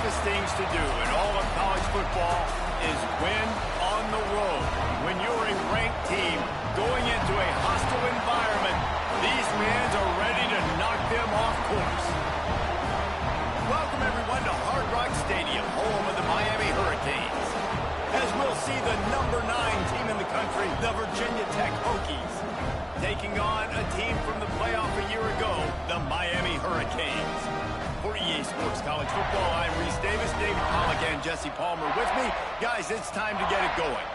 toughest things to do in all of college football is win on the road. When you're a ranked team going into a hostile environment, these fans are ready to knock them off course. Welcome, everyone, to Hard Rock Stadium, home of the Miami Hurricanes. As we'll see the #9 team in the country, the Virginia Tech Hokies, taking on a team from the playoff a year ago, the Miami Hurricanes. For EA Sports College Football, I'm Reese Davis, David Pollack, and Jesse Palmer with me. Guys, it's time to get it going.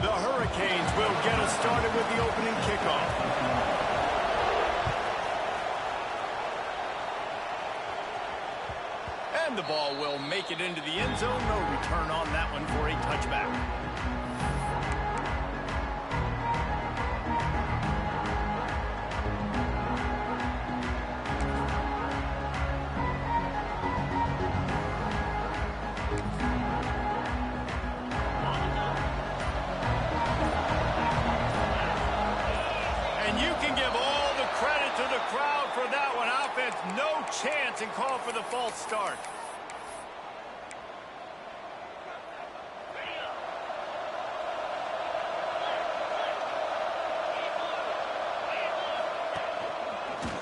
The Hurricanes will get us started with the opening kickoff. And the ball will make it into the end zone. No return on that one for a touchback. And you can give all the credit to the crowd for that one. Offense, no chance, and call for the false start.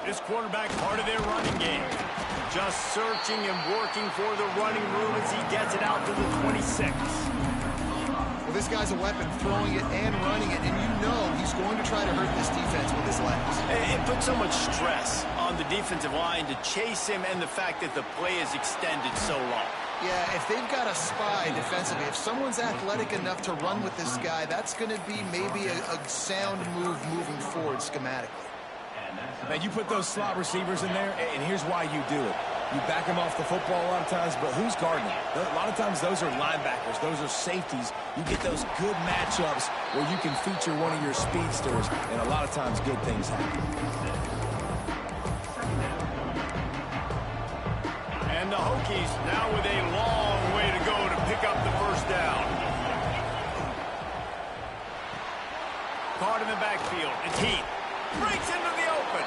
This quarterback, part of their running game. Just searching and working for the running room as he gets it out to the 26. Well, this guy's a weapon, throwing it and running it, and you know he's going to try to hurt this defense with his legs. It puts so much stress on the defensive line to chase him, and the fact that the play is extended so long. Yeah, if they've got a spy defensively, if someone's athletic enough to run with this guy, that's going to be maybe a sound move moving forward schematically. Now, you put those slot receivers in there, and here's why you do it. You back them off the football a lot of times, but who's guarding them? A lot of times those are linebackers. Those are safeties. You get those good matchups where you can feature one of your speedsters, and a lot of times good things happen. And the Hokies now with a long way to go to pick up the first down. Caught in the backfield. It's Heath. Breaks into the open.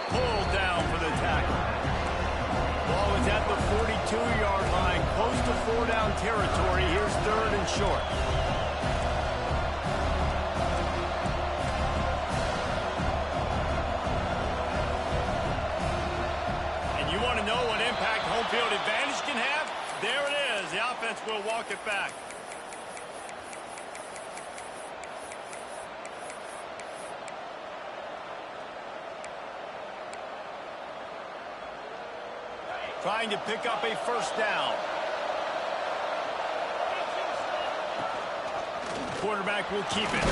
Pulled down for the tackle. Ball is at the 42-yard line, close to 4-down territory. Here's 3rd and short. And you want to know what impact home field advantage can have? There it is. The offense will walk it back. Trying to pick up a first down. Quarterback will keep it.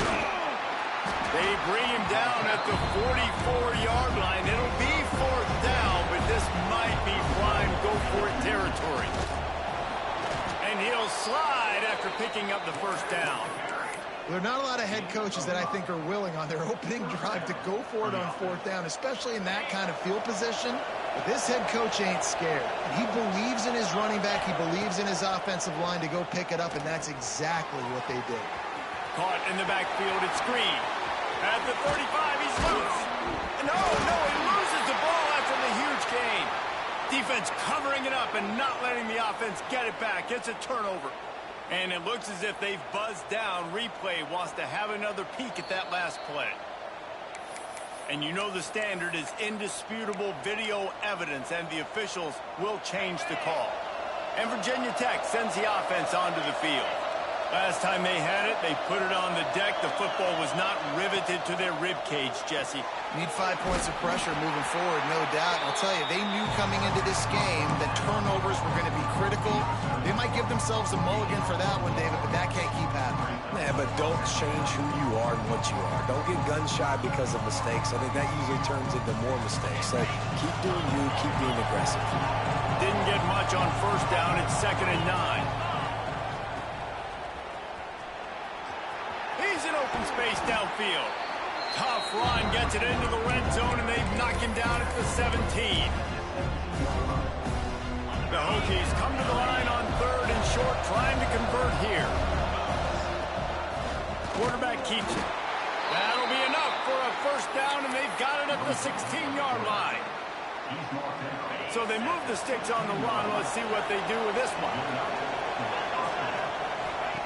They bring him down at the 44-yard line. It'll be 4th down, but this might be prime go-for-it territory. And he'll slide after picking up the first down. There are not a lot of head coaches that I think are willing on their opening drive to go for it on 4th down, especially in that kind of field position. But this head coach ain't scared. He believes in his running back. He believes in his offensive line to go pick it up, and that's exactly what they did. Caught in the backfield. It's Green. At the 35, he's loose. No, he loses the ball after the huge gain. Defense covering it up and not letting the offense get it back. It's a turnover. And it looks as if they've buzzed down. Replay wants to have another peek at that last play. And you know the standard is indisputable video evidence, and the officials will change the call. And Virginia Tech sends the offense onto the field. Last time they had it, they put it on the deck. The football was not riveted to their rib cage, Jesse. Need 5 points of pressure moving forward, no doubt. And I'll tell you, they knew coming into this game that turnovers were going to be critical. They might give themselves a mulligan for that one, David, but that can't keep happening. Yeah, but don't change who you are and what you are. Don't get gun-shy because of mistakes. I think that usually turns into more mistakes. So keep doing you, keep being aggressive. Didn't get much on first down. It's 2nd and 9. He's in open space downfield. Tough run, gets it into the red zone, and they've knocked him down at the 17. The Hokies come to the line on 3rd and short, trying to convert here. Quarterback keeps it. first down, and they've got it at the 16-yard line. So they move the sticks on the run. Let's see what they do with this one.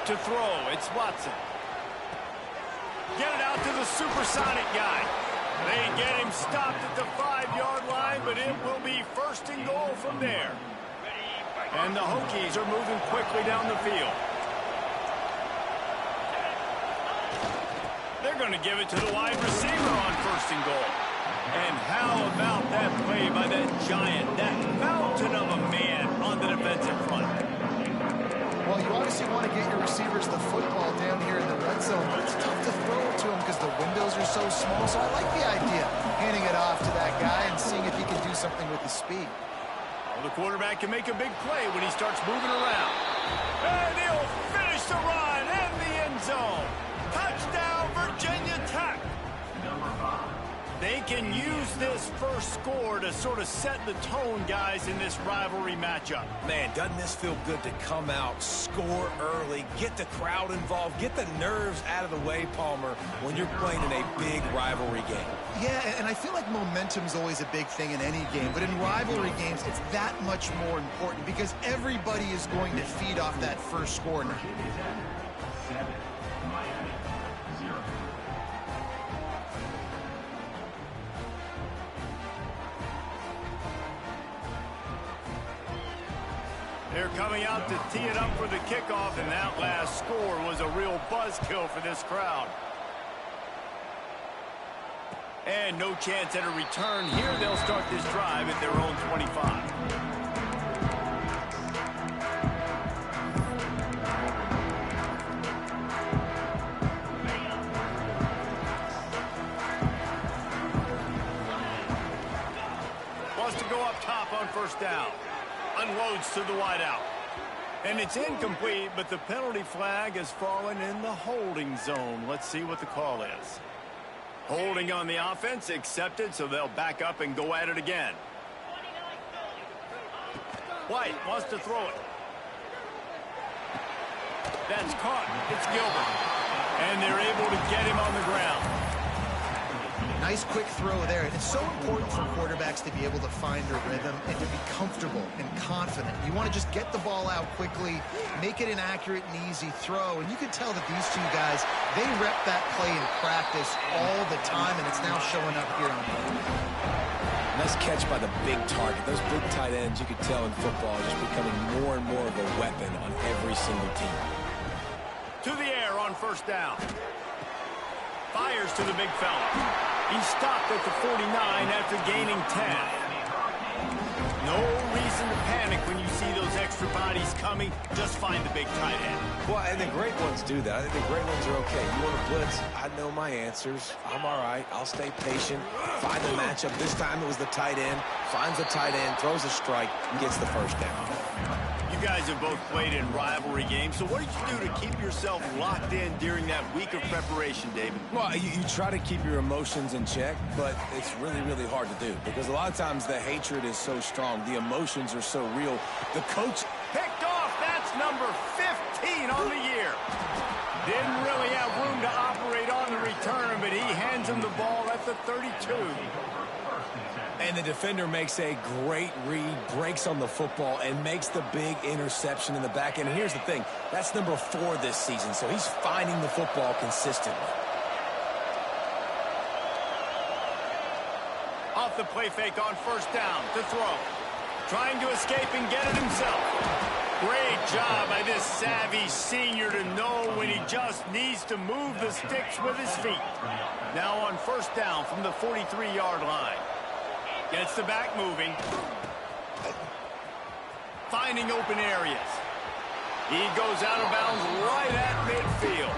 To throw, it's Watson. Get it out to the supersonic guy. They get him stopped at the 5-yard line, but it will be first and goal from there. And the Hokies are moving quickly down the field. They're going to give it to the wide receiver on first and goal. And how about that play by that giant, that mountain of a man on the defensive front? Well, you obviously want to get your receivers the football down here in the red zone, but it's tough to throw it to them because the windows are so small. So I like the idea, handing it off to that guy and seeing if he can do something with the speed. Well, the quarterback can make a big play when he starts moving around. And he'll finish the run in the end zone. Touchdown, Virginia Tech. They can use this first score to sort of set the tone, guys, in this rivalry matchup. Man, doesn't this feel good to come out, score early, get the crowd involved, get the nerves out of the way, Palmer, when you're playing in a big rivalry game. Yeah, and I feel like momentum's always a big thing in any game, but in rivalry games, it's that much more important because everybody is going to feed off that first score now. They're coming out to tee it up for the kickoff, and that last score was a real buzzkill for this crowd. And no chance at a return here. They'll start this drive at their own 25. Wants to go up top on first down. Unloads to the wideout. And it's incomplete, but the penalty flag has fallen in the holding zone. Let's see what the call is. Holding on the offense, accepted, so they'll back up and go at it again. White wants to throw it. That's caught. It's Gilbert. And they're able to get him on the ground. Nice quick throw there. It's so important for quarterbacks to be able to find their rhythm and to be comfortable and confident. You want to just get the ball out quickly, make it an accurate and easy throw. And you can tell that these two guys, they rep that play in practice all the time, and it's now showing up here on the field. Nice catch by the big target. Those big tight ends, you could tell in football, are just becoming more and more of a weapon on every single team. To the air on first down. Fires to the big fella. He stopped at the 49 after gaining 10. No reason to panic when you see those extra bodies coming. Just find the big tight end. Well, and the great ones do that. I think the great ones are okay. You want to blitz? I know my answers. I'm all right. I'll stay patient. Find the matchup. This time it was the tight end. Finds the tight end, throws a strike, and gets the first down. You guys have both played in rivalry games, so what did you do to keep yourself locked in during that week of preparation, David? Well, you try to keep your emotions in check, but it's really, really hard to do because a lot of times the hatred is so strong. The emotions are so real. The coach picked off. That's number 15 on the year. Didn't really have room to operate on the return, but he hands him the ball at the 32. And the defender makes a great read, breaks on the football, and makes the big interception in the back end. And here's the thing, that's number 4 this season, so he's finding the football consistently. Off the play fake on first down to throw. Trying to escape and get it himself. Great job by this savvy senior to know when he just needs to move the sticks with his feet. Now on first down from the 43-yard line. Gets the back moving. Finding open areas. He goes out of bounds right at midfield.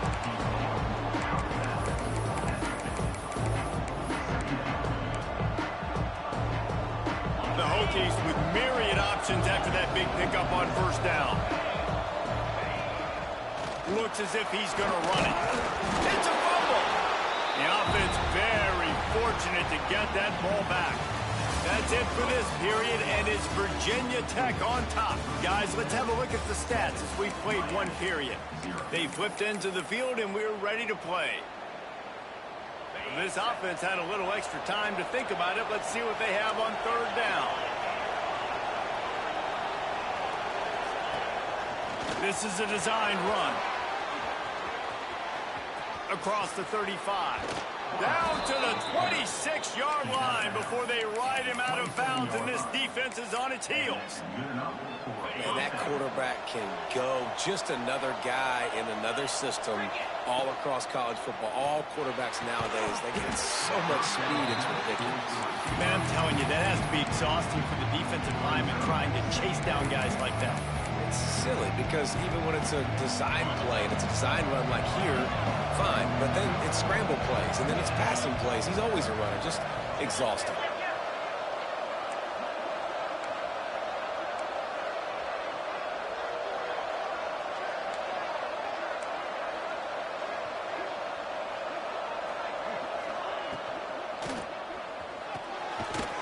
The Hokies with myriad options after that big pickup on first down. Looks as if he's going to run it. It's a fumble. The offense very fortunate to get that ball back. That's it for this period, and it's Virginia Tech on top. Guys, let's have a look at the stats as we've played one period. They flipped into the field, and we're ready to play. This offense had a little extra time to think about it. Let's see what they have on third down. This is a designed run. Across the 35. Down to the 26-yard line before they ride him out of bounds, and this defense is on its heels. And that quarterback can go. Just another guy in another system all across college football. All quarterbacks nowadays, they get so much speed, it's ridiculous. Man, I'm telling you, that has to be exhausting for the defensive lineman trying to chase down guys like that. It's silly because even when it's a design play and it's a design run like here, fine. But then it's scramble plays and then it's passing plays. He's always a runner, just exhausting.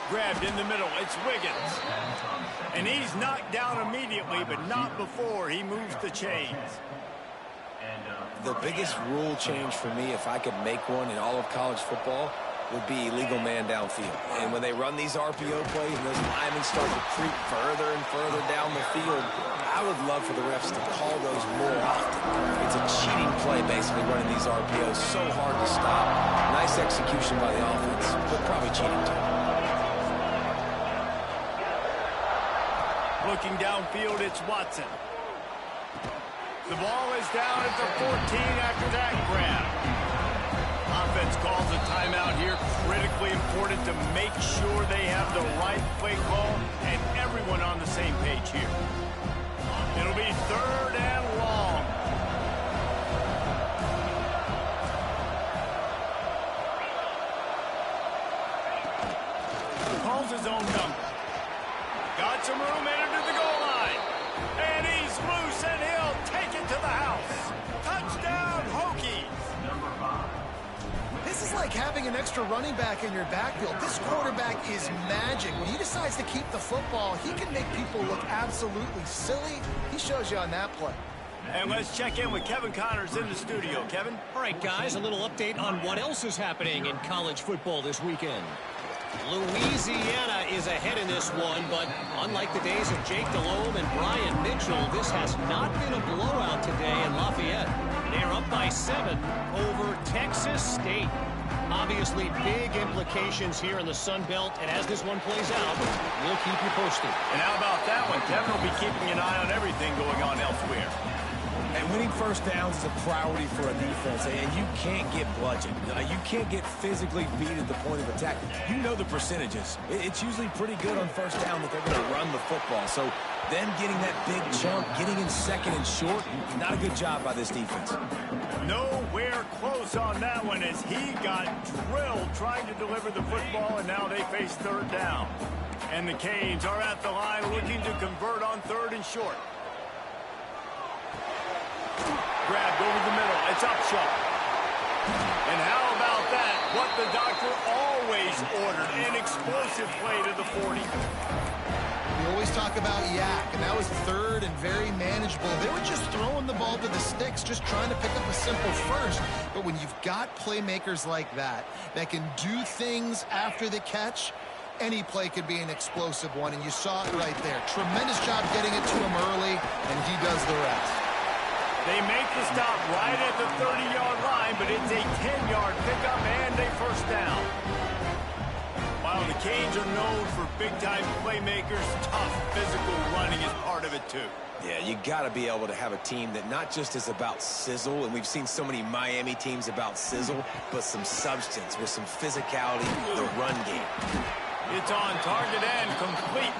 Grabbed in the middle, it's Wiggins. And he's knocked down immediately, but not before he moves the chains. The biggest rule change for me, if I could make one in all of college football, would be illegal man downfield. And when they run these RPO plays and those linemen start to creep further and further down the field, I would love for the refs to call those more often. It's a cheating play, basically, running these RPOs. So hard to stop. Nice execution by the offense, but probably cheating too. Looking downfield, it's Watson. The ball is down at the 14 after that grab. Offense calls a timeout here. Critically important to make sure they have the right play call and everyone on the same page here. It'll be third and long. Calls his own number. Got some room headed to the goal line. And he's loose, and he'll take it to the house. Touchdown, Hokies. This is like having an extra running back in your backfield. This quarterback is magic. When he decides to keep the football, he can make people look absolutely silly. He shows you on that play. And let's check in with Kevin Connors in the studio. Kevin? All right, guys, a little update on what else is happening in college football this weekend. Louisiana is ahead in this one, but unlike the days of Jake Delhomme and Brian Mitchell, this has not been a blowout today in Lafayette. They're up by 7 over Texas State. Obviously, big implications here in the Sun Belt, and as this one plays out, we'll keep you posted. And how about that one? Kevin will be keeping an eye on everything going on elsewhere. And winning first downs is a priority for a defense, and you can't get bludgeoned. You can't get physically beat at the point of attack. You know the percentages. It's usually pretty good on first down that they're going to run the football. So them getting that big chunk, getting in second and short, not a good job by this defense. Nowhere close on that one as he got drilled trying to deliver the football, and now they face third down. And the Canes are at the line looking to convert on third and short. Grabbed over the middle. It's Upshaw. And how about that? What the doctor always ordered. An explosive play to the 40. We always talk about yak, and that was third and very manageable. They were just throwing the ball to the sticks, just trying to pick up a simple first. But when you've got playmakers like that can do things after the catch, any play could be an explosive one, and you saw it right there. Tremendous job getting it to him early, and he does the rest. They make the stop right at the 30-yard line, but it's a 10-yard pickup and a first down. While the Canes are known for big-time playmakers, tough physical running is part of it too. Yeah, you got to be able to have a team that not just is about sizzle, and we've seen so many Miami teams about sizzle, but some substance with some physicality, the run game. It's on target and complete.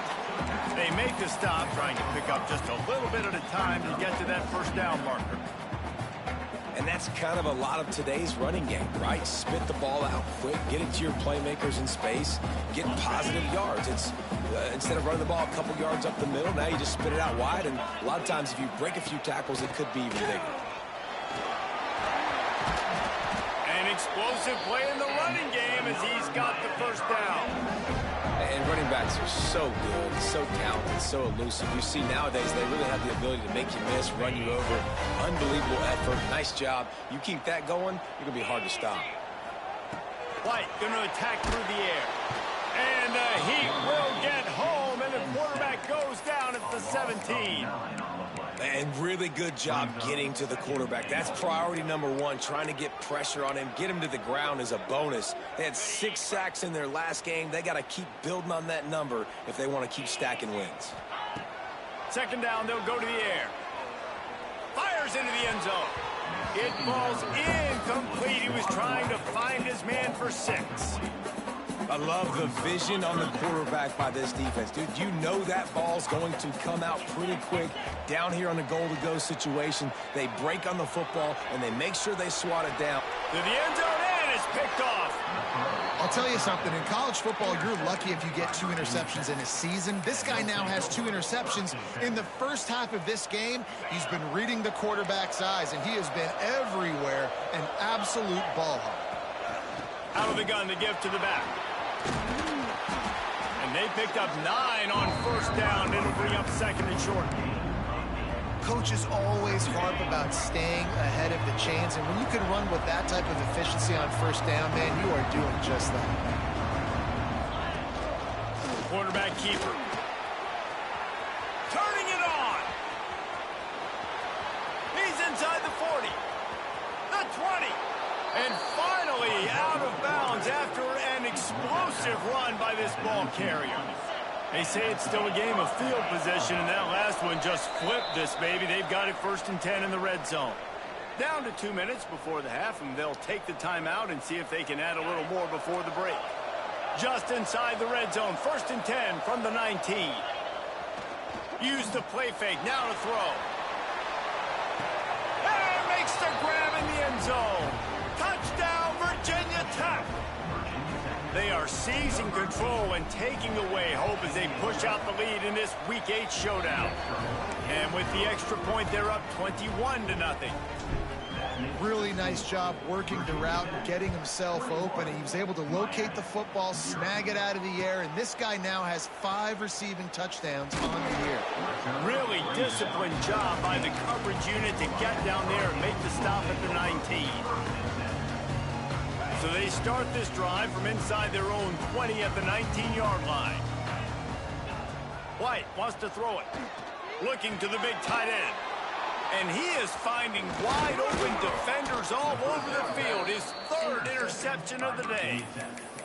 They make the stop, trying to pick up just a little bit at a time to get to that first down marker. And that's kind of a lot of today's running game, right? Spit the ball out quick, get it to your playmakers in space, get positive yards. It's instead of running the ball a couple yards up the middle, now you just spit it out wide, and a lot of times if you break a few tackles, it could be even bigger. An explosive play in the running game as he's got the first down. And running backs are so good, so talented, so elusive. You see nowadays they really have the ability to make you miss, run you over. Unbelievable effort. Nice job. You keep that going, you're going to be hard to stop. White going to attack through the air. And the Heat will get home, and the quarterback goes down at the 17. And really good job getting to the quarterback. That's priority number one, trying to get pressure on him. Get him to the ground is a bonus. They had 6 sacks in their last game. They got to keep building on that number if they want to keep stacking wins. Second down, they'll go to the air. Fires into the end zone. It falls incomplete. He was trying to find his man for 6. I love the vision on the quarterback by this defense. Dude, you know that ball's going to come out pretty quick. Down here on the goal-to-go situation, they break on the football, and they make sure they swat it down. To the end zone, and it's picked off. I'll tell you something. In college football, you're lucky if you get 2 interceptions in a season. This guy now has 2 interceptions. In the first half of this game, he's been reading the quarterback's eyes, and he has been everywhere, an absolute ball hawk. Out of the gun to give to the back. And they picked up 9 on first down. It'll bring up second and short. Coaches always harp about staying ahead of the chains, and when you can run with that type of efficiency on first down, man, you are doing just that. Quarterback keeper. Turning it on. He's inside the 40. The 20. And finally out of bounds after an explosive run by this ball carrier. They say it's still a game of field position, and that last one just flipped this baby. They've got it 1st and 10 in the red zone. Down to 2 minutes before the half, and they'll take the timeout and see if they can add a little more before the break. Just inside the red zone, 1st and 10 from the 19. Use the play fake, now to throw. And makes the grab in the end zone. Touchdown, Virginia Tech. They are seizing control and taking away hope as they push out the lead in this Week 8 showdown. And with the extra point, they're up 21-0. Really nice job working the route and getting himself open. He was able to locate the football, snag it out of the air, and this guy now has 5 receiving touchdowns on the year. Really disciplined job by the coverage unit to get down there and make the stop at the 19. So they start this drive from inside their own 20 at the 19-yard line. White wants to throw it. Looking to the big tight end. And he is finding wide-open defenders all over the field. His 3rd interception of the day.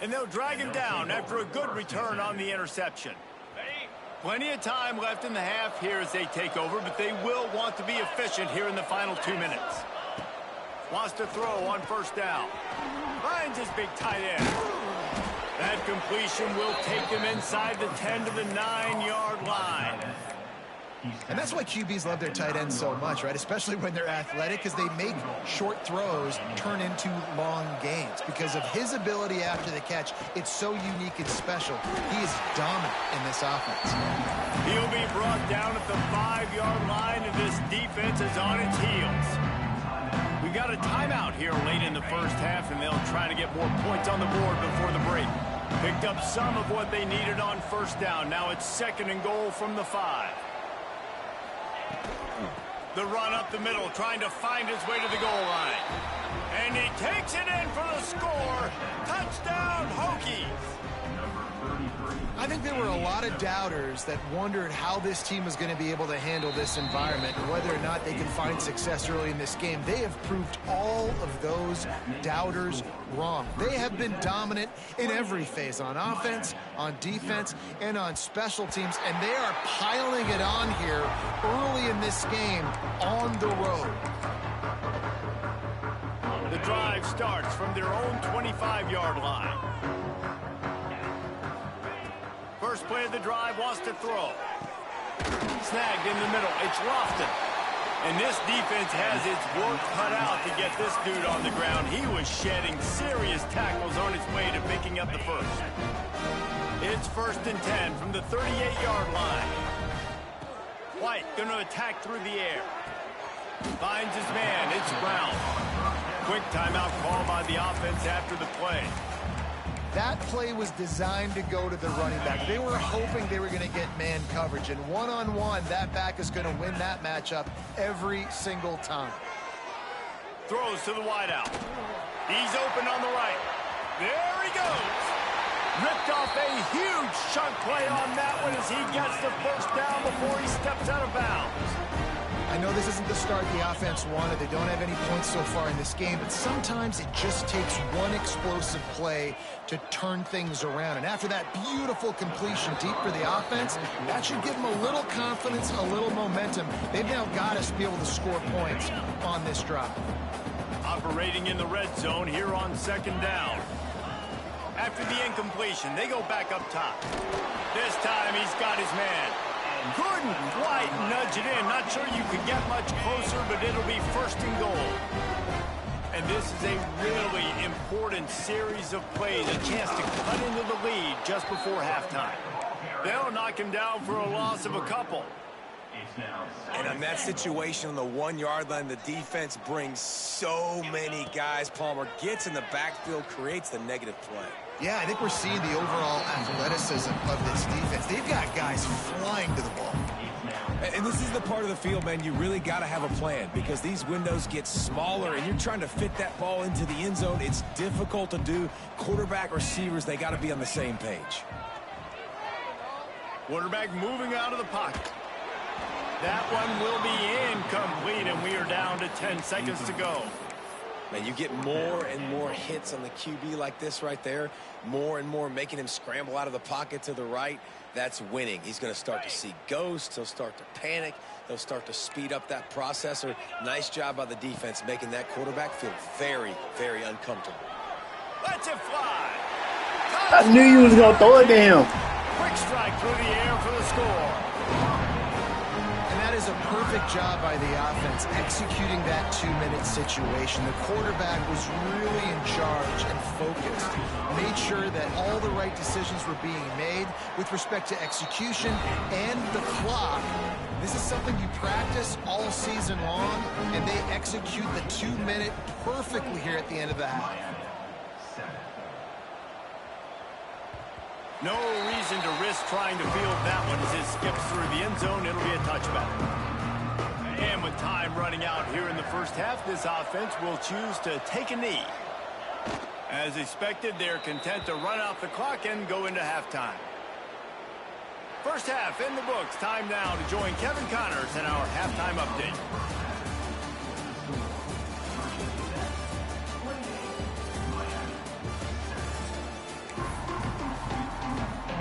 And they'll drag him down after a good return on the interception. Plenty of time left in the half here as they take over, but they will want to be efficient here in the final 2 minutes. Wants to throw on first down. Finds his big tight end. That completion will take them inside the 10 to the 9-yard line. And that's why QBs love their tight ends so much, right? Especially when they're athletic, because they make short throws turn into long gains. Because of his ability after the catch, it's so unique and special. He is dominant in this offense. He'll be brought down at the 5-yard line, and this defense is on its heels. We got a timeout here late in the first half, and they'll try to get more points on the board before the break. Picked up some of what they needed on first down. Now it's 2nd and goal from the 5. The run up the middle, trying to find his way to the goal line. And he takes it in for the score. Touchdown, Hokies. I think there were a lot of doubters that wondered how this team was going to be able to handle this environment and whether or not they can find success early in this game. They have proved all of those doubters wrong. They have been dominant in every phase, on offense, on defense, and on special teams, and they are piling it on here early in this game on the road. The drive starts from their own 25-yard line. First play of the drive, wants to throw. Snagged in the middle. It's Lofton. And this defense has its work cut out to get this dude on the ground. He was shedding serious tackles on his way to picking up the first. It's 1st and 10 from the 38-yard line. White going to attack through the air. Finds his man. It's Brown. Quick timeout call by the offense after the play. That play was designed to go to the running back. They were hoping they were going to get man coverage, and one-on-one, that back is going to win that matchup every single time. Throws to the wideout. He's open on the right. There he goes. Ripped off a huge chunk play on that one as he gets the first down before he steps out of bounds. I know this isn't the start the offense wanted. They don't have any points so far in this game, but sometimes it just takes one explosive play to turn things around. And after that beautiful completion deep for the offense, that should give them a little confidence, a little momentum. They've now got to be able to score points on this drive. Operating in the red zone here on second down. After the incompletion, they go back up top. This time he's got his man. Couldn't quite nudge it in. Not sure you could get much closer, but it'll be first and goal. And this is a really important series of plays, a chance to cut into the lead just before halftime. They'll knock him down for a loss of a couple. And on that situation on the 1 yard line, the defense brings so many guys. Palmer gets in the backfield, creates the negative play. Yeah, I think we're seeing the overall athleticism of this defense. They've got guys flying to the ball. And this is the part of the field, man, you really got to have a plan because these windows get smaller and you're trying to fit that ball into the end zone. It's difficult to do. Quarterback, receivers, they got to be on the same page. Quarterback moving out of the pocket. That one will be incomplete, and we are down to 10 seconds to go. Man, you get more and more hits on the QB like this right there, more and more making him scramble out of the pocket to the right. That's winning. He's going to start to see ghosts. He'll start to panic. They'll start to speed up that processor. Nice job by the defense making that quarterback feel very, very uncomfortable. Let's it fly. I knew you was going to throw it to him. Quick strike through the air for the score. That is a perfect job by the offense executing that 2-minute situation. The quarterback was really in charge and focused. Made sure that all the right decisions were being made with respect to execution and the clock. This is something you practice all season long, and they execute the 2-minute perfectly here at the end of the half. No reason to risk trying to field that one as it skips through the end zone. It'll be a touchback. And with time running out here in the first half, this offense will choose to take a knee. As expected, they're content to run out the clock and go into halftime. First half in the books. Time now to join Kevin Connors in our halftime update.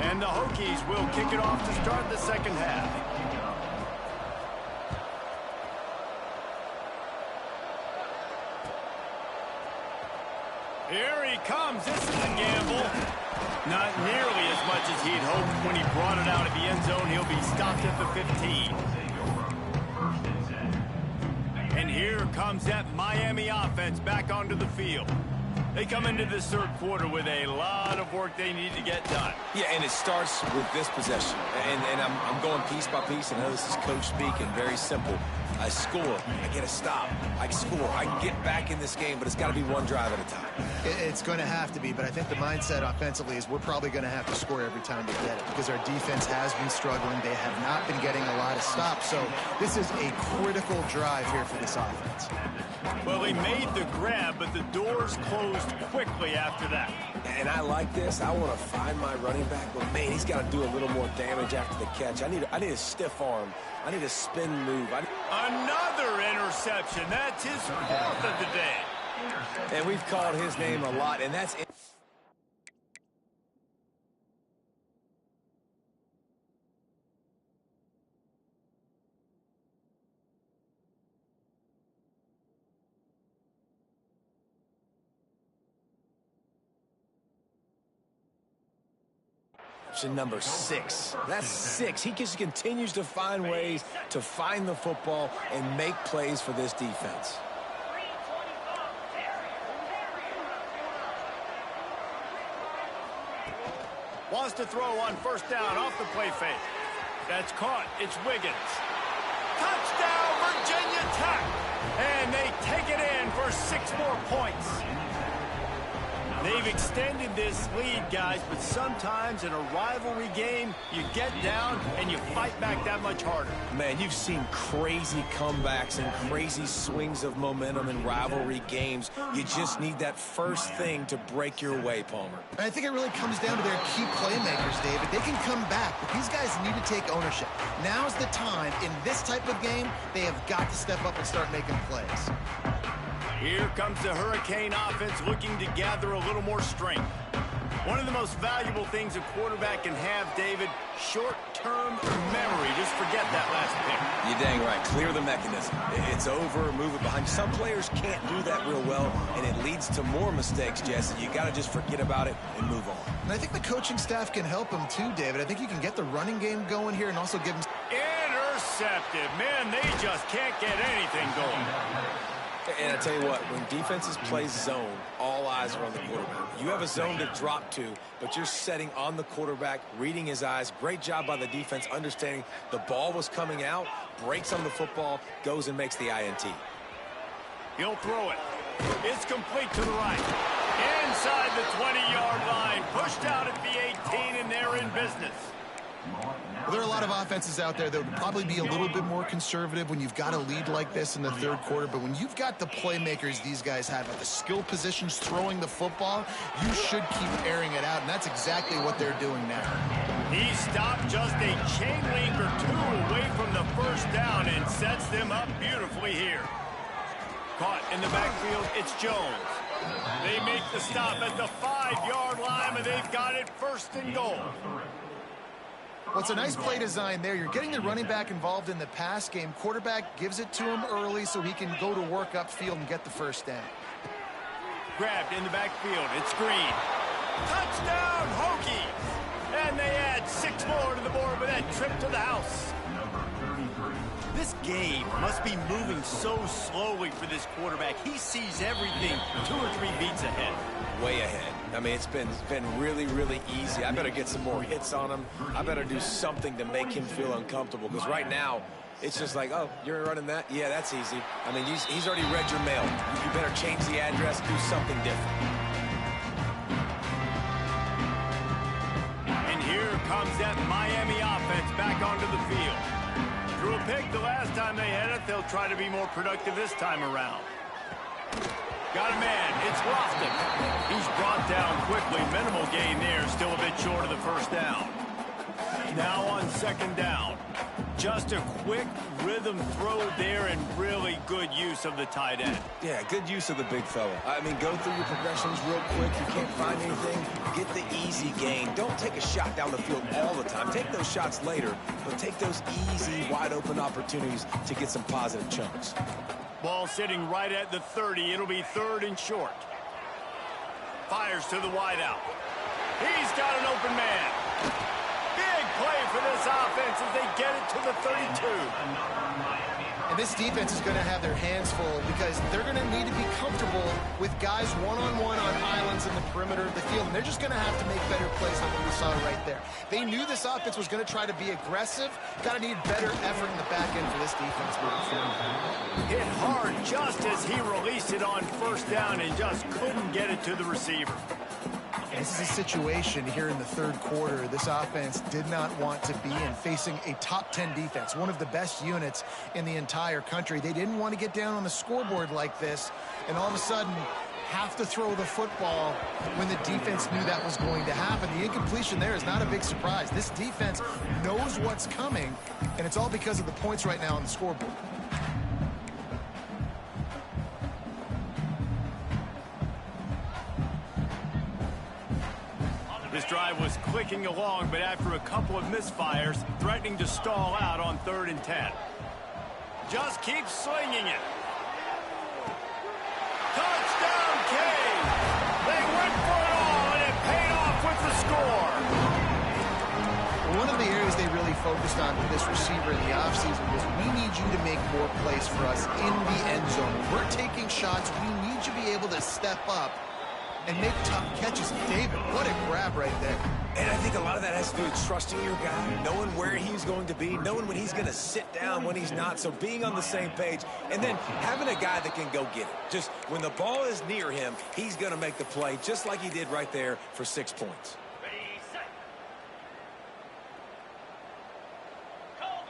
And the Hokies will kick it off to start the second half. Here he comes. This is a gamble. Not nearly as much as he'd hoped when he brought it out of the end zone. He'll be stopped at the 15. And here comes that Miami offense back onto the field. They come into this third quarter with a lot of work they need to get done. Yeah, and it starts with this possession. And I'm going piece by piece. I know this is coach speak and very simple. I score. I get a stop. I score. I can get back in this game, but it's got to be one drive at a time. It's going to have to be, but I think the mindset offensively is we're probably going to have to score every time we get it because our defense has been struggling. They have not been getting a lot of stops, so this is a critical drive here for this offense. Well, they made the grab, but the doors closed quickly after that. And I like this. I want to find my running back, but man, he's got to do a little more damage after the catch. I need a stiff arm. I need a spin move. Another interception. That's his fourth of the day. And we've called his name a lot, and that's it. Number 6. That's 6. He just continues to find ways to find the football and make plays for this defense. Wants to throw on first down off the play fake. That's caught. It's Wiggins. Touchdown, Virginia Tech. And they take it in for 6 more points. They've extended this lead, guys, but sometimes in a rivalry game, you get down and you fight back. back that much harder. Man, you've seen crazy comebacks and crazy swings of momentum in rivalry games. You just need that first thing to break your way, Palmer. And I think it really comes down to their key playmakers, David. They can come back, but these guys need to take ownership. Now's the time. In this type of game, they have got to step up and start making plays. Here comes the Hurricane offense looking to gather a little more strength. One of the most valuable things a quarterback can have, David, short-term memory. Just forget that last pick. You're dang right. Clear the mechanism. It's over, move it behind. Some players can't do that real well, and it leads to more mistakes, Jesse. You got to just forget about it and move on. And I think the coaching staff can help him too, David. I think you can get the running game going here and also give him... Intercepted. Man, they just can't get anything going. And I tell you what, when defenses play zone, all eyes are on the quarterback. You have a zone to drop to, but you're setting on the quarterback, reading his eyes. Great job by the defense, understanding the ball was coming out, breaks on the football, goes and makes the INT. He'll throw it. It's complete to the right. Inside the 20-yard line. Pushed out at the 18, and they're in business. Well, there are a lot of offenses out there that would probably be a little bit more conservative when you've got a lead like this in the third quarter. But when you've got the playmakers these guys have at the skill positions throwing the football, you should keep airing it out. And that's exactly what they're doing now. He stopped just a chain link or two away from the first down and sets them up beautifully here. Caught in the backfield, it's Jones. They make the stop at the 5-yard line, and they've got it first and goal. Well, it's a nice play design there. You're getting the running back involved in the pass game. Quarterback gives it to him early so he can go to work upfield and get the first down. Grabbed in the backfield. It's Green. Touchdown, Hokies! And they add 6 more to the board with that trip to the house. This game must be moving so slowly for this quarterback. He sees everything 2 or 3 beats ahead. Way ahead. I mean, it's been really, really easy. I better get some more hits on him. I better do something to make him feel uncomfortable, because right now, it's just like, oh, you're running that? Yeah, that's easy. I mean, he's already read your mail. You better change the address, do something different. And here comes that Miami offense back onto the field. Threw a pick the last time they had it. They'll try to be more productive this time around. Got a man. It's Lofton. He's brought down quickly. Minimal gain there. Still a bit short of the first down. Now on second down. Just a quick rhythm throw there and really good use of the tight end. Yeah, good use of the big fella. I mean, go through your progressions real quick. You can't find anything, get the easy gain. Don't take a shot down the field all the time. Take those shots later, but take those easy, wide-open opportunities to get some positive chunks. Ball sitting right at the 30. It'll be third and short. Fires to the wideout. He's got an open man. Big play for this offense as they get it to the 32. And this defense is going to have their hands full because they're going to need to be comfortable with guys one-on-one on islands in the perimeter of the field. And they're just going to have to make better plays than what we saw right there. They knew this offense was going to try to be aggressive. Got to need better effort in the back end for this defense moving forward. Hit hard just as he released it on first down and just couldn't get it to the receiver. This is a situation here in the third quarter this offense did not want to be in, facing a top 10 defense, one of the best units in the entire country. They didn't want to get down on the scoreboard like this, and all of a sudden have to throw the football when the defense knew that was going to happen. The incompletion there is not a big surprise. This defense knows what's coming, and it's all because of the points right now on the scoreboard. This drive was clicking along, but after a couple of misfires, threatening to stall out on 3rd and 10. Just keep slinging it. Touchdown, Kane! They went for it all, and it paid off with the score. One of the areas they really focused on with this receiver in the offseason was, we need you to make more plays for us in the end zone. We're taking shots. We need you to be able to step up and make tough catches. David, what a grab right there. And I think a lot of that has to do with trusting your guy, knowing where he's going to be, knowing when he's going to sit down, when he's not. So being on the same page, and then having a guy that can go get it. Just when the ball is near him, he's going to make the play, just like he did right there for 6 points. Ready, set. Call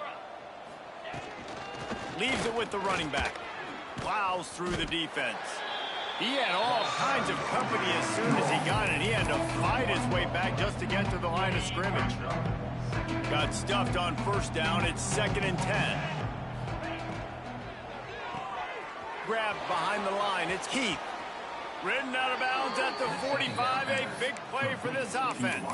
Leaves it with the running back. Plows through the defense. He had all kinds of company as soon as he got it. He had to fight his way back just to get to the line of scrimmage. Got stuffed on first down. It's 2nd and 10. Grabbed behind the line. It's Keith. Ridden out of bounds at the 45. A big play for this offense.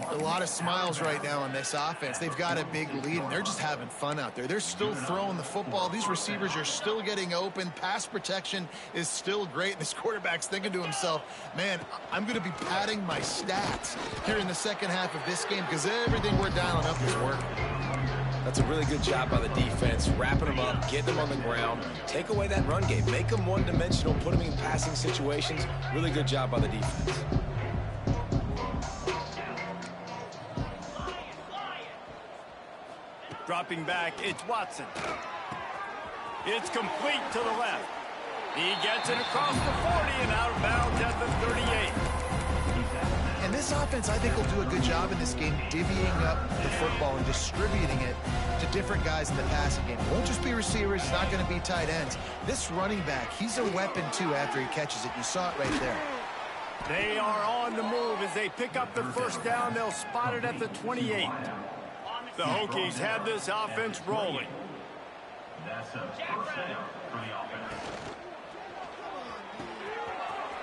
A lot of smiles right now on this offense. They've got a big lead, and they're just having fun out there. They're still throwing the football. These receivers are still getting open. Pass protection is still great. This quarterback's thinking to himself, man, I'm going to be padding my stats here in the second half of this game because everything we're dialing up is working. That's a really good job by the defense, wrapping them up, getting them on the ground, take away that run game, make them one-dimensional, put them in passing situations. Really good job by the defense. Dropping back, it's Watson. It's complete to the left. He gets it across the 40 and out of bounds at the 38. And this offense, I think, will do a good job in this game divvying up the football and distributing it to different guys in the passing game. It won't just be receivers. It's not going to be tight ends. This running back, he's a weapon, too, after he catches it. You saw it right there. They are on the move as they pick up the first down. They'll spot it at the 28. The Hokies have this offense rolling.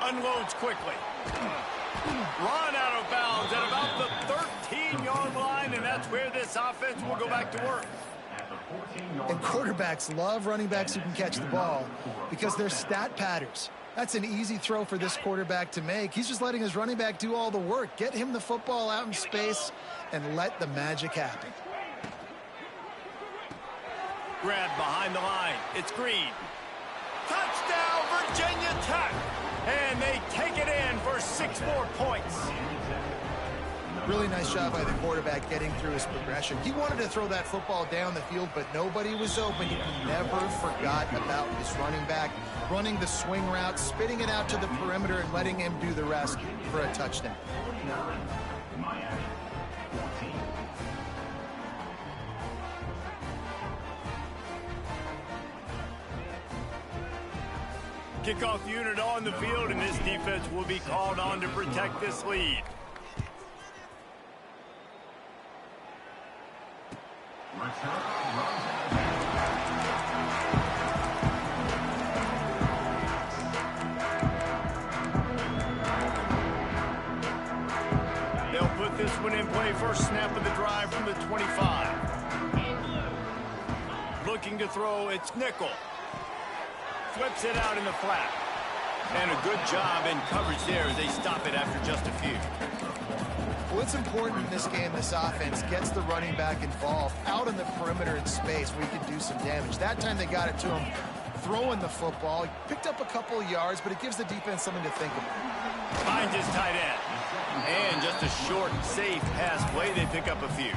Unloads quickly. Run out of bounds at about the 13-yard line, and that's where this offense will go back to work. And quarterbacks love running backs who can catch the ball because they're stat patters. That's an easy throw for this quarterback to make. He's just letting his running back do all the work. Get him the football out in space and let the magic happen. Grabbed behind the line. It's Green. Touchdown, Virginia Tech. And they take it in for 6 more points. Really nice job by the quarterback getting through his progression. He wanted to throw that football down the field, but nobody was open. He never forgot about his running back, running the swing route, spitting it out to the perimeter, and letting him do the rest for a touchdown. Kickoff unit on the field, and this defense will be called on to protect this lead. They'll put this one in play. First snap of the drive from the 25. Looking to throw, it's Nickel. Flips it out in the flat. And a good job in coverage there as they stop it after just a few. Well, it's important in this game, this offense gets the running back involved out in the perimeter in space where he can do some damage. That time they got it to him throwing the football. He picked up a couple of yards, but it gives the defense something to think about. Finds his tight end. And just a short, safe pass play. They pick up a few.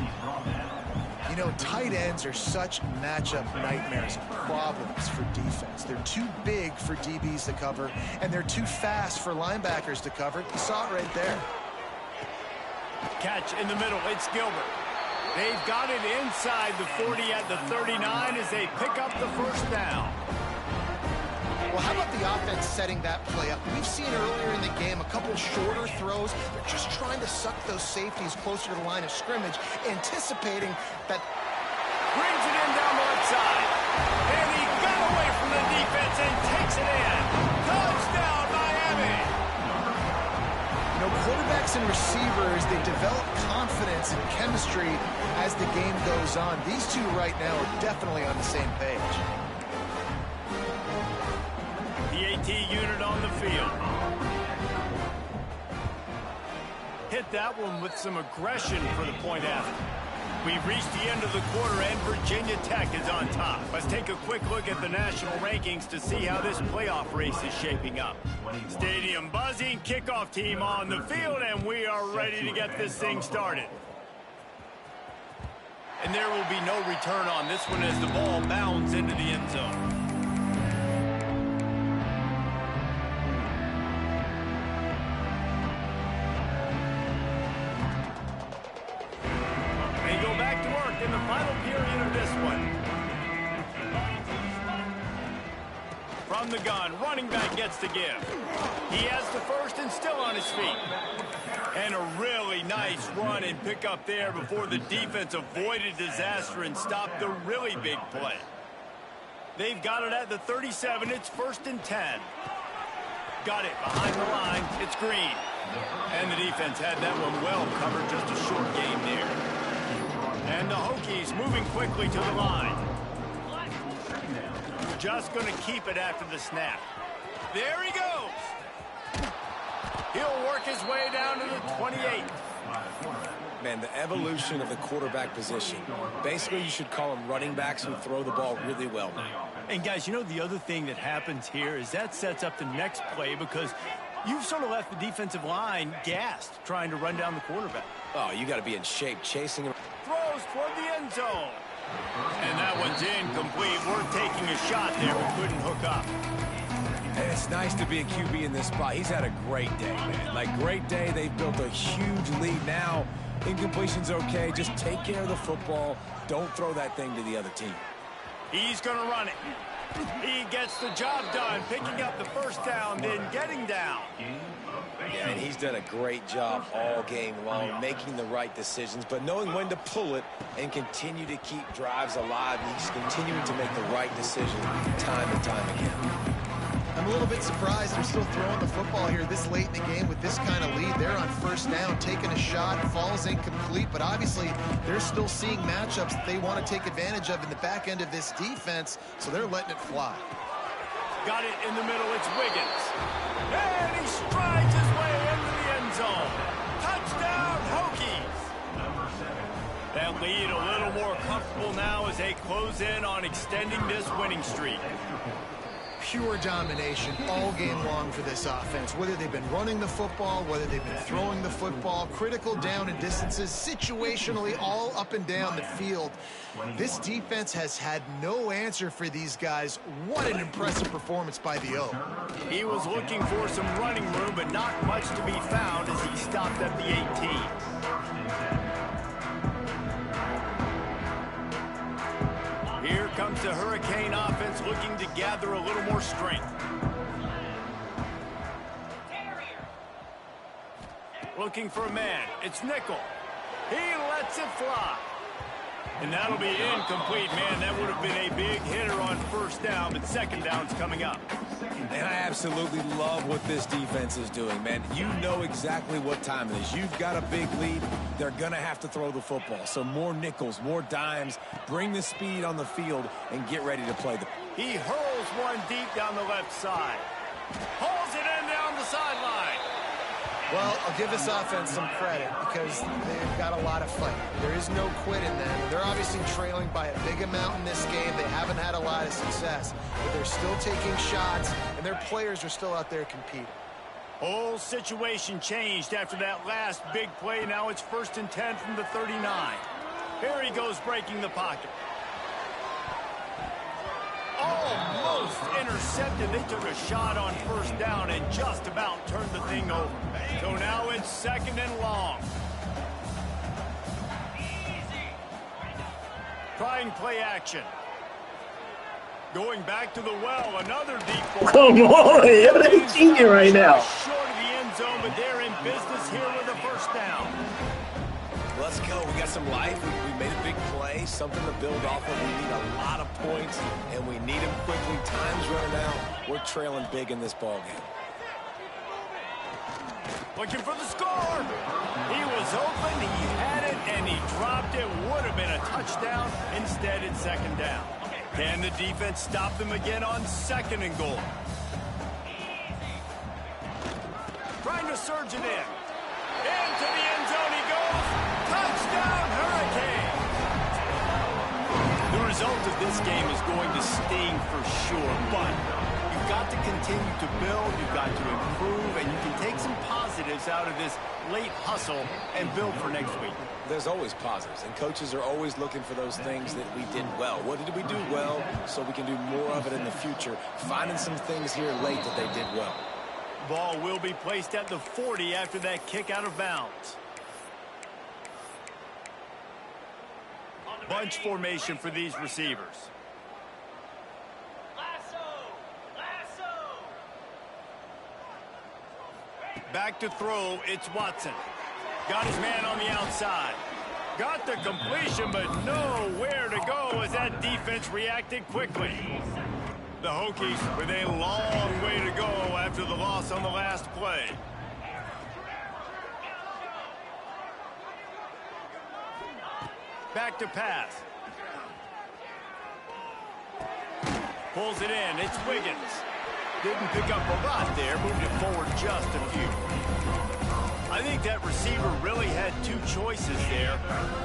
You know, tight ends are such matchup nightmares and problems for defense. They're too big for DBs to cover, and they're too fast for linebackers to cover. You saw it right there. Catch in the middle. It's Gilbert. They've got it inside the 40 at the 39 as they pick up the first down. Well, how about the offense setting that play up? We've seen earlier in the game a couple shorter throws. They're just trying to suck those safeties closer to the line of scrimmage, anticipating that. Brings it in down the left side. And he got away from the defense and takes it in. Touchdown, Miami! You know, quarterbacks and receivers, they develop confidence and chemistry as the game goes on. These two right now are definitely on the same page. The AT unit on the field. Hit that one with some aggression for the point after. We've reached the end of the quarter, and Virginia Tech is on top. Let's take a quick look at the national rankings to see how this playoff race is shaping up. Stadium buzzing, kickoff team on the field, and we are ready to get this thing started. And there will be no return on this one as the ball bounds into the end zone. They go back to work in the final period of this one. From the gun, running back gets to give. He has the first and still on his feet. And a really nice run and pick up there before the defense avoided disaster and stopped the really big play. They've got it at the 37. It's 1st and 10. Got it behind the line. It's Green. And the defense had that one well covered. Just a short game there. And the Hokies moving quickly to the line. Just going to keep it after the snap. There he goes. He'll work his way down to the 28. Man, the evolution of the quarterback position. Basically, you should call them running backs who throw the ball really well now. And guys, you know the other thing that happens here is that sets up the next play because you've sort of left the defensive line gassed trying to run down the quarterback. Oh, you got to be in shape chasing him. Throws toward the end zone. And that one's incomplete. We're taking a shot there, but couldn't hook up. And it's nice to be a QB in this spot. He's had a great day, man. Like, great day. They've built a huge lead. Now, incompletion's okay. Just take care of the football. Don't throw that thing to the other team. He's going to run it. He gets the job done, picking up the first down, then getting down. Yeah, and he's done a great job all game long, making the right decisions, but knowing when to pull it and continue to keep drives alive. He's continuing to make the right decision time and time again. I'm a little bit surprised they're still throwing the football here this late in the game with this kind of lead. They're on 1st down, taking a shot, falls incomplete, but obviously they're still seeing matchups that they want to take advantage of in the back end of this defense, so they're letting it fly. Got it in the middle, it's Wiggins. And he strides his way into the end zone. Touchdown, Hokies! That lead a little more comfortable now as they close in on extending this winning streak. Pure domination all game long for this offense. Whether they've been running the football, whether they've been throwing the football, critical down and distances, situationally all up and down the field. This defense has had no answer for these guys. What an impressive performance by the O. He was looking for some running room, but not much to be found as he stopped at the 18. Here comes the Hurricane offense looking to gather a little more strength. Looking for a man. It's Nickel. He lets it fly. And that'll be incomplete, man. That would have been a big hitter on 1st down, but 2nd down's coming up. And I absolutely love what this defense is doing, man. You know exactly what time it is. You've got a big lead. They're going to have to throw the football. So more nickels, more dimes. Bring the speed on the field and get ready to play the... He hurls one deep down the left side. Hauls it in down the sideline. Well, I'll give this offense some credit because they've got a lot of fight. There is no quit in them. They're obviously trailing by a big amount in this game. They haven't had a lot of success, but they're still taking shots, and their players are still out there competing. Whole situation changed after that last big play. Now it's 1st and 10 from the 39. Here he goes breaking the pocket. Almost intercepted. They took a shot on 1st down and just about turned the thing over. So now it's 2nd and long. Trying play action. Going back to the well, another deep ball. Come on, everything's cheating right now. Short of the end zone, but they're in business here with a 1st down. Let's go. We got some life. We made a big play, something to build off of. We need a lot of points, and we need them quickly. Time's running out. We're trailing big in this ball game. Looking for the score. He was open, he had it, and he dropped it. Would have been a touchdown. Instead, it's 2nd down. Can the defense stop them again on 2nd and goal? Trying to surge it in. Into the end zone he goes. Touchdown, Hurricane. The result of this game is going to sting for sure, but you've got to continue to build, you've got to improve, and you can take some positives out of this late hustle and build for next week. There's always positives, and coaches are always looking for those things that we did well. What did we do well so we can do more of it in the future? Finding some things here late that they did well. Ball will be placed at the 40 after that kick out of bounds. bunch formation for these receivers. Back to throw, it's Watson. Got his man on the outside. Got the completion, but nowhere to go as that defense reacted quickly. The Hokies with a long way to go after the loss on the last play. Back to pass. Pulls it in, it's Wiggins. Didn't pick up a lot there, moved it forward just a few. I think that receiver really had two choices there.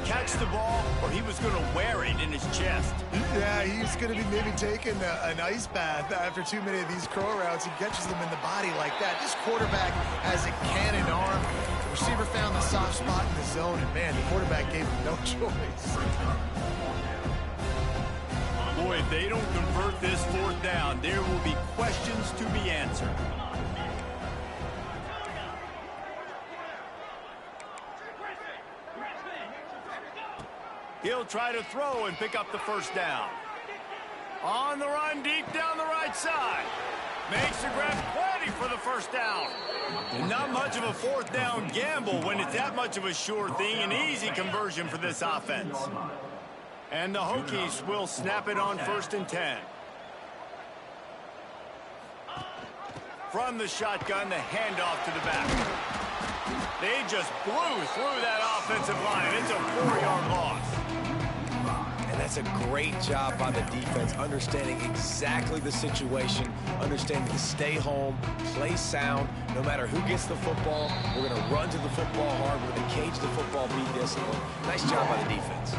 Catch the ball, or he was going to wear it in his chest. Yeah, he's going to be maybe taking an ice bath after too many of these crow routes. He catches them in the body like that. This quarterback has a cannon arm. The receiver found the soft spot in the zone, and man, the quarterback gave him no choice. Boy, if they don't convert this fourth down, there will be questions to be answered. He'll try to throw and pick up the first down. On the run, deep down the right side. Makes the grab, plenty for the first down. And not much of a fourth down gamble when it's that much of a sure thing. An easy conversion for this offense. And the Hokies will snap it on 1st and 10. From the shotgun, the handoff to the back. They just blew through that offensive line. It's a 4-yard loss. And that's a great job by the defense, understanding exactly the situation, understanding to stay home, play sound. No matter who gets the football, we're going to run to the football hard. We're going to cage the football, be disciplined. Nice job by the defense.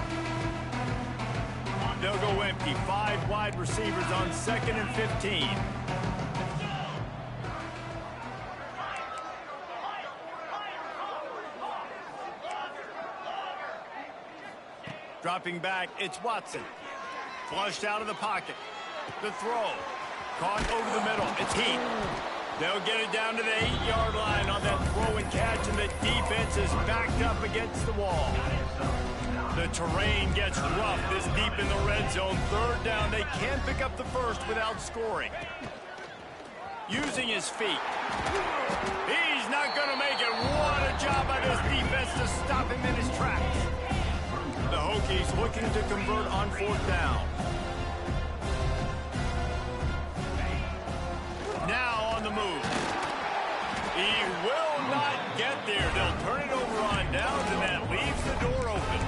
They'll go empty. 5 wide receivers on 2nd and 15. Dropping back, it's Watson. Flushed out of the pocket. The throw. Caught over the middle. It's Heath. They'll get it down to the 8-yard line on that throw and catch, and the defense is backed up against the wall. The terrain gets rough this deep in the red zone. 3rd down, they can't pick up the first without scoring. Using his feet. He's not going to make it. What a job by this defense to stop him in his tracks. The Hokies looking to convert on 4th down. Now on the move. He will not get there. They'll turn it over on downs, and that leaves the door open.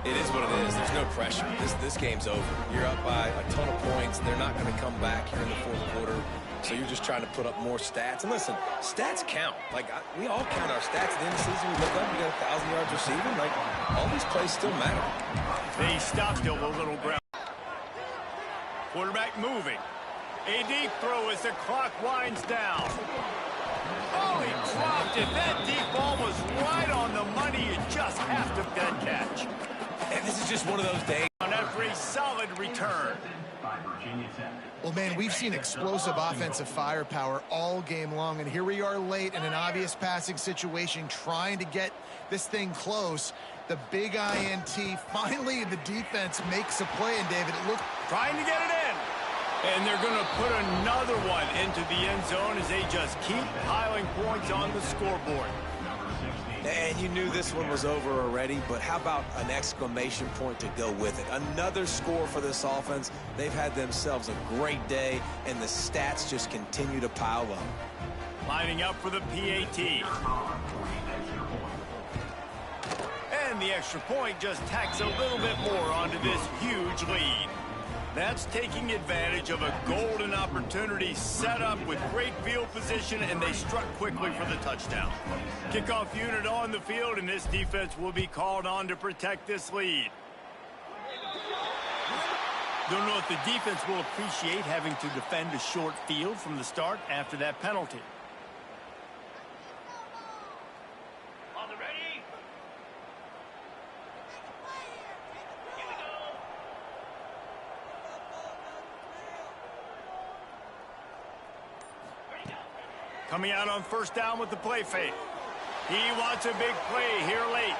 It is what it is. There's no pressure. This game's over. You're up by a ton of points. They're not going to come back here in the 4th quarter. So you're just trying to put up more stats. And listen, stats count. Like, we all count our stats at the end of the season. We look up, we got 1,000 yards receiving. Like, all these plays still matter. They stopped still a little ground. Quarterback moving. A deep throw as the clock winds down. Oh, he dropped it. That deep ball was right on the money. You just have to that catch. And this is just one of those days. After a solid return. Well, man, we've seen explosive offensive firepower all game long, and here we are late in an obvious passing situation trying to get this thing close. The big INT, finally the defense makes a play, and David, it looked... Trying to get it in. And they're going to put another one into the end zone as they just keep piling points on the scoreboard. And you knew this one was over already, but how about an exclamation point to go with it? Another score for this offense. They've had themselves a great day, and the stats just continue to pile up. Lining up for the PAT. And the extra point just tacks a little bit more onto this huge lead. That's taking advantage of a golden opportunity set up with great field position, and they struck quickly for the touchdown. Kickoff unit on the field, and this defense will be called on to protect this lead. Don't know if the defense will appreciate having to defend a short field from the start after that penalty. Coming out on 1st down with the play fake. He wants a big play here late.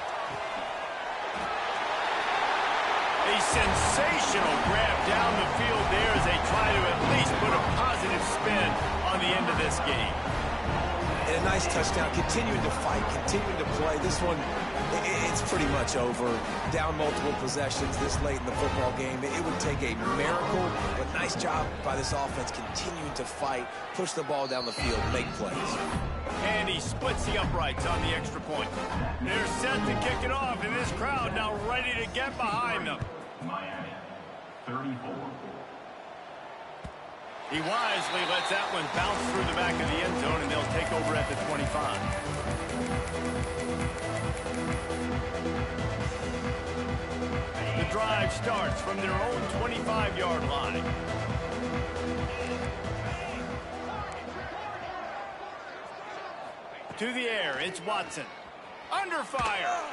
A sensational grab down the field there as they try to at least put a positive spin on the end of this game. And a nice touchdown, continuing to fight, continuing to play. This one, it's pretty much over. Down multiple possessions this late in the football game. It would take a miracle, but nice job by this offense continuing to fight, push the ball down the field, make plays. And he splits the uprights on the extra point. They're set to kick it off, and this crowd now ready to get behind them. Miami, 34. He wisely lets that one bounce through the back of the end zone, and they'll take over at the 25. The drive starts from their own 25-yard line. To the air, it's Watson. Under fire.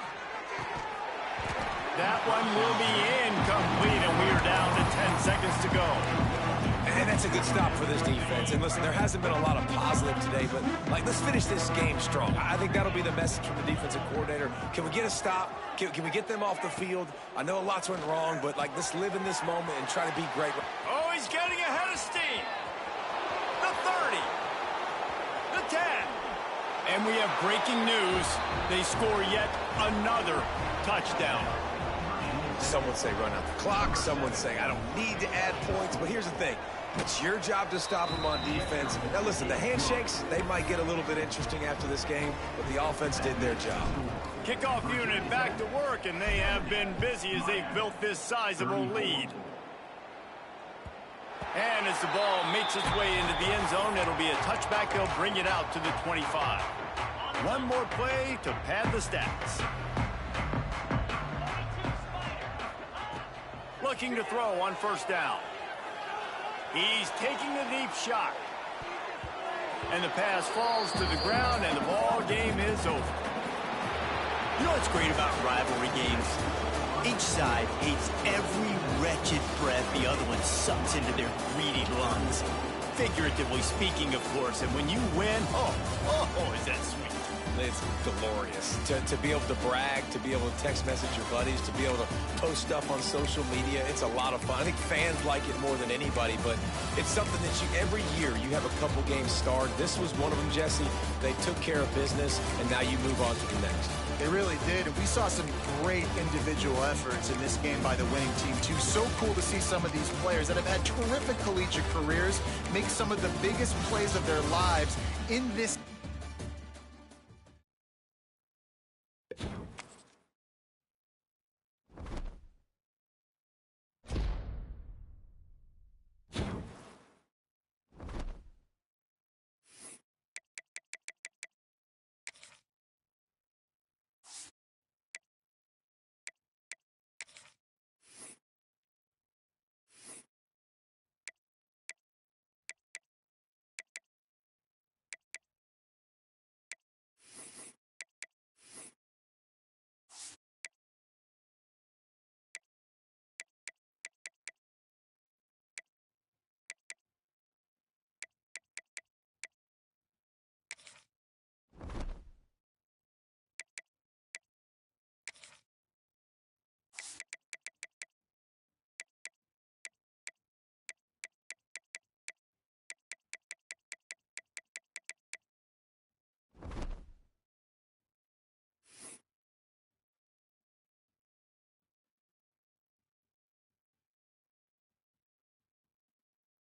That one will be incomplete, and we are down to 10 seconds to go. And that's a good stop for this defense. And listen, there hasn't been a lot of positive today, but let's finish this game strong. I think that'll be the message from the defensive coordinator. Can we get a stop? Can we get them off the field? I know a lot's went wrong, but let's live in this moment and try to be great. Oh, he's getting ahead of steam. The 30. The 10. And we have breaking news. They score yet another touchdown. Some would say run out the clock. Some would say I don't need to add points. But here's the thing. It's your job to stop them on defense. Now, listen, the handshakes, they might get a little bit interesting after this game, but the offense did their job. Kickoff unit back to work, and they have been busy as they've built this sizable lead. And as the ball makes its way into the end zone, it'll be a touchback. They'll bring it out to the 25. One more play to pad the stats. Looking to throw on first down. He's taking a deep shot. And the pass falls to the ground, and the ball game is over. You know what's great about rivalry games? Each side hates every wretched breath the other one sucks into their greedy lungs. Figuratively speaking, of course, and when you win, oh, is that sweet. It's glorious to be able to brag, to be able to text message your buddies, to be able to post stuff on social media. It's a lot of fun. I think fans like it more than anybody, but it's something that every year you have a couple games starred. This was one of them, Jesse. They took care of business, and now you move on to the next. They really did, and we saw some great individual efforts in this game by the winning team, too. So cool to see some of these players that have had terrific collegiate careers make some of the biggest plays of their lives in this